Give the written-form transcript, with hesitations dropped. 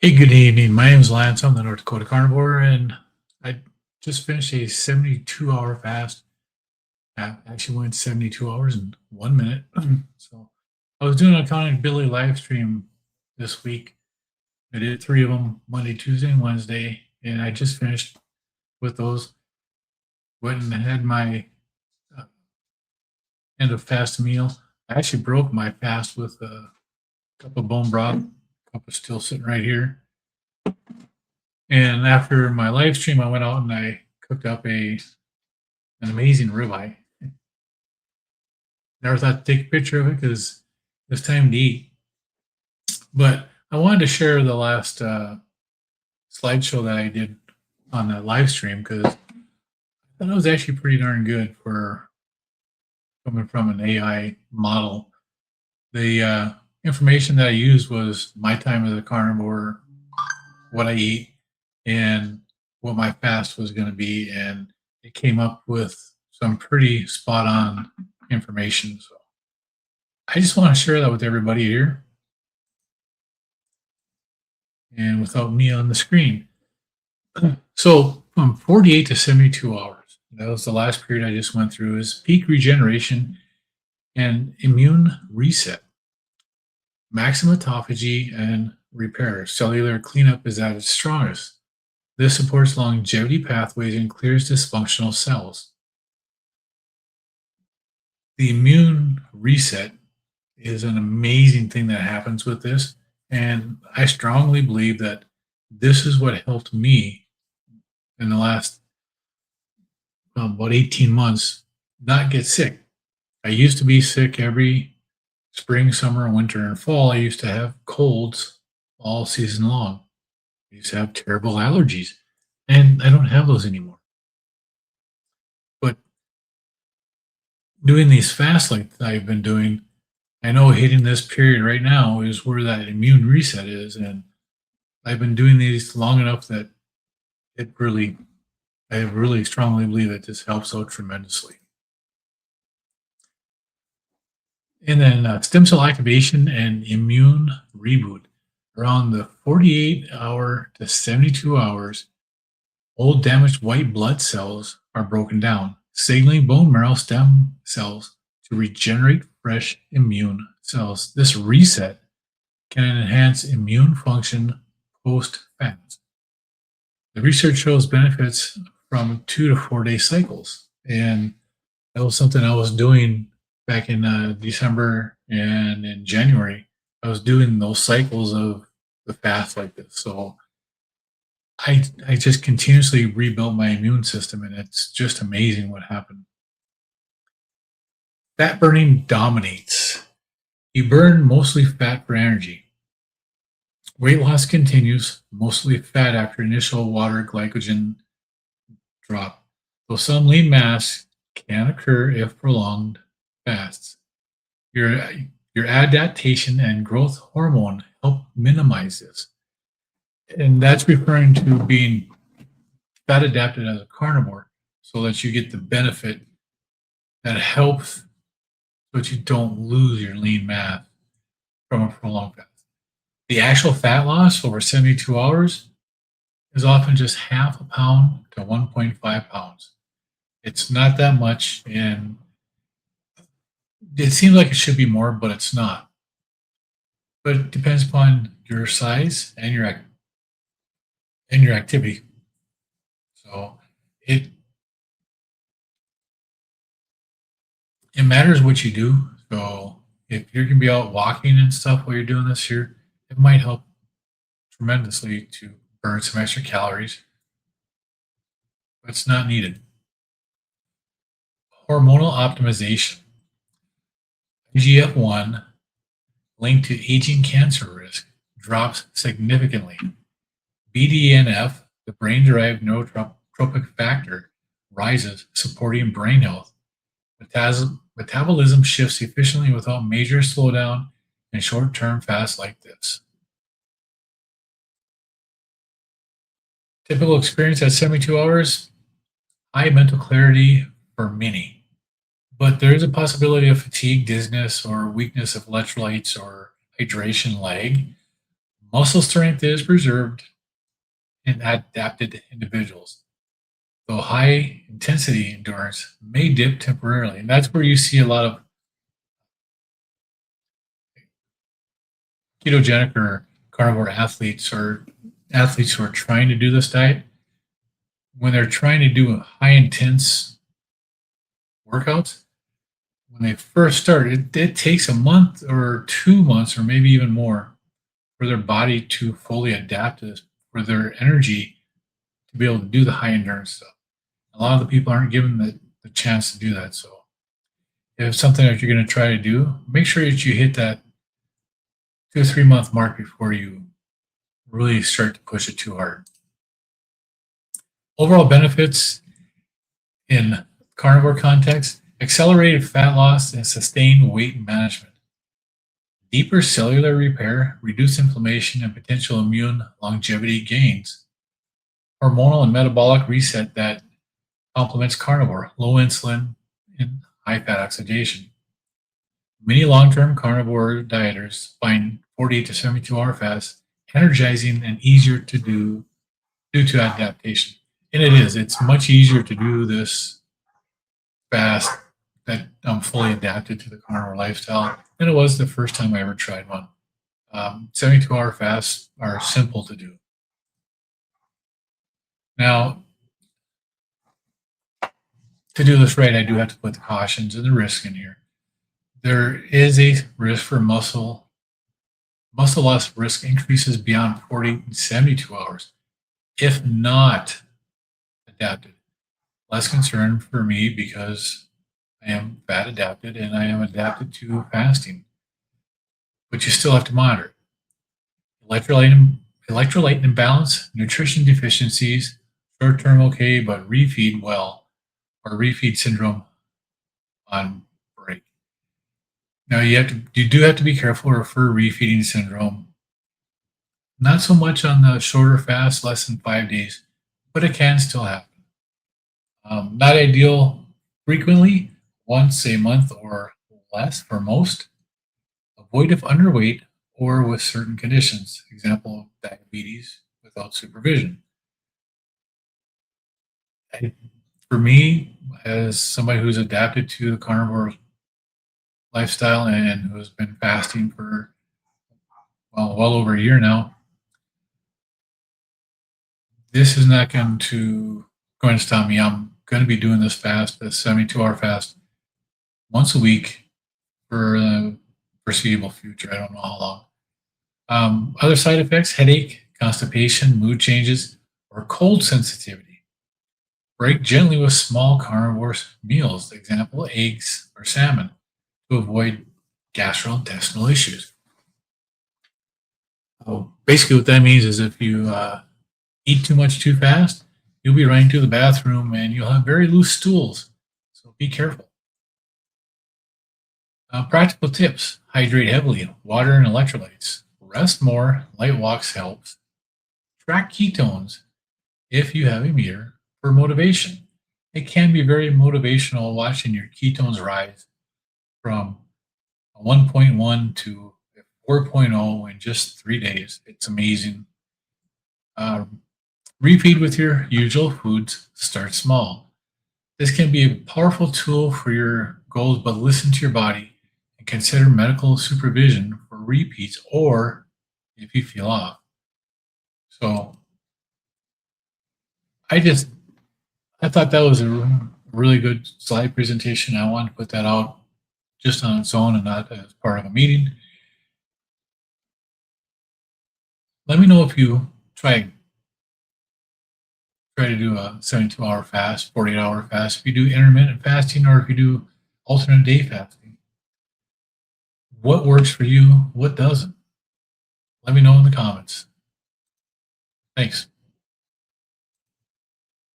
Hey, good evening. My name is Lance. I'm the North Dakota Carnivore, and I just finished a 72-hour fast. I actually went 72 hours and 1 minute. So I was doing an accountability live stream this week. I did three of them Monday, Tuesday, and Wednesday, and I just finished with those. Went and had my uh, end of fast meal. I actually broke my fast with a cup of bone broth. Cup is still sitting right here. And after my live stream, I went out and I cooked up an amazing ribeye. Never thought to take a picture of it because it was time to eat. But I wanted to share the last slideshow that I did on that live stream because I thought it was actually pretty darn good for coming from an AI model. The information that I used was my time as a carnivore, what I eat, and what my fast was going to be. And it came up with some pretty spot on information. So I just want to share that with everybody here and without me on the screen. So from 48 to 72 hours, that was the last period I just went through, is peak regeneration and immune reset, maximum autophagy and repair. Cellular cleanup is at its strongest. This supports longevity pathways and clears dysfunctional cells. The immune reset is an amazing thing that happens with this. And I strongly believe that this is what helped me in the last about 18 months not get sick. I used to be sick every spring, summer, winter, and fall. I used to have colds all season long. I used to have terrible allergies, and I don't have those anymore. But doing these fasts like I've been doing, I know hitting this period right now is where that immune reset is. And I've been doing these long enough that I really strongly believe that this helps out tremendously. And then stem cell activation and immune reboot. Around the 48-hour to 72 hours, old damaged white blood cells are broken down, signaling bone marrow stem cells to regenerate fresh immune cells. This reset can enhance immune function post-fast. The research shows benefits from 2 to 4 day cycles. And that was something I was doing back in December and in January. I was doing those cycles of the fast like this. So I just continuously rebuilt my immune system, and it's just amazing what happened. Fat burning dominates. You burn mostly fat for energy. Weight loss continues, mostly fat after initial water glycogen drop, though some lean mass can occur if prolonged fasts. Your adaptation and growth hormone help minimize this. And that's referring to being fat adapted as a carnivore so that you get the benefit that helps so that you don't lose your lean mass from a prolonged fast. The actual fat loss over 72 hours is often just half a pound to 1.5 pounds. It's not that much, and it seems like it should be more, but it's not. But it depends upon your size and your activity. So it matters what you do. So if you're gonna be out walking and stuff while you're doing this here, it might help tremendously to burn some extra calories, but it's not needed. Hormonal optimization. IGF-1 linked to aging cancer risk drops significantly. BDNF, the brain-derived neurotropic factor, rises, supporting brain health. Metabolism shifts efficiently without major slowdown in short-term fasts like this. Typical experience at 72 hours, high mental clarity for many. But there is a possibility of fatigue, dizziness, or weakness of electrolytes or hydration lag. Muscle strength is preserved in adapted individuals, though high intensity endurance may dip temporarily. And that's where you see a lot of ketogenic or carnivore athletes or athletes who are trying to do this diet. When they're trying to do high intense workouts, when they first start, it takes a month or 2 months or maybe even more for their body to fully adapt to this, for their energy to be able to do the high endurance stuff. A lot of the people aren't given the chance to do that. So if it's something that you're going to try to do, make sure that you hit that 2 or 3 month mark before you really start to push it too hard. Overall benefits in carnivore context: accelerated fat loss and sustained weight management, deeper cellular repair, reduced inflammation, and potential immune longevity gains, hormonal and metabolic reset that complements carnivore, low insulin, and high fat oxidation. Many long-term carnivore dieters find 48 to 72-hour fast energizing and easier to do due to adaptation. And it is. It's much easier to do this fast that I'm fully adapted to the carnivore lifestyle than it was the first time I ever tried one. 72-hour fasts are simple to do. Now, to do this right, I do have to put the cautions and the risk in here. There is a risk for muscle loss. Risk increases beyond 48 and 72 hours if not adapted. Less concern for me because I am fat adapted and I am adapted to fasting. But you still have to monitor electrolyte imbalance, nutrition deficiencies, short-term okay, but refeed well, or refeed syndrome on break. Now you do have to be careful for refeeding syndrome. Not so much on the shorter fast, less than 5 days, but it can still happen. Not ideal frequently, once a month or less for most. Avoid if underweight or with certain conditions, example, diabetes without supervision. For me, as somebody who's adapted to the carnivore lifestyle and who has been fasting for well over a year now, this is not going to stop me. I'm going to be doing this fast, this 72-hour fast, once a week for the foreseeable future. I don't know how long. Other side effects: headache, constipation, mood changes, or cold sensitivity. Break gently with small carnivore meals, example, eggs or salmon, to avoid gastrointestinal issues. Basically, what that means is if you eat too much too fast, you'll be running to the bathroom and you'll have very loose stools. So be careful. Practical tips: hydrate heavily, water and electrolytes. Rest more, light walks helps. Track ketones if you have a meter for motivation. It can be very motivational watching your ketones rise from a 1.1 to 4.0 in just 3 days. It's amazing. Refeed with your usual foods. Start small. This can be a powerful tool for your goals, but listen to your body and consider medical supervision for repeats or if you feel off. So I thought that was a really good slide presentation. I wanted to put that out just on its own and not as part of a meeting. Let me know if you try to do a 72-hour fast, 48-hour fast, if you do intermittent fasting, or if you do alternate day fasting. What works for you? What doesn't? Let me know in the comments. Thanks.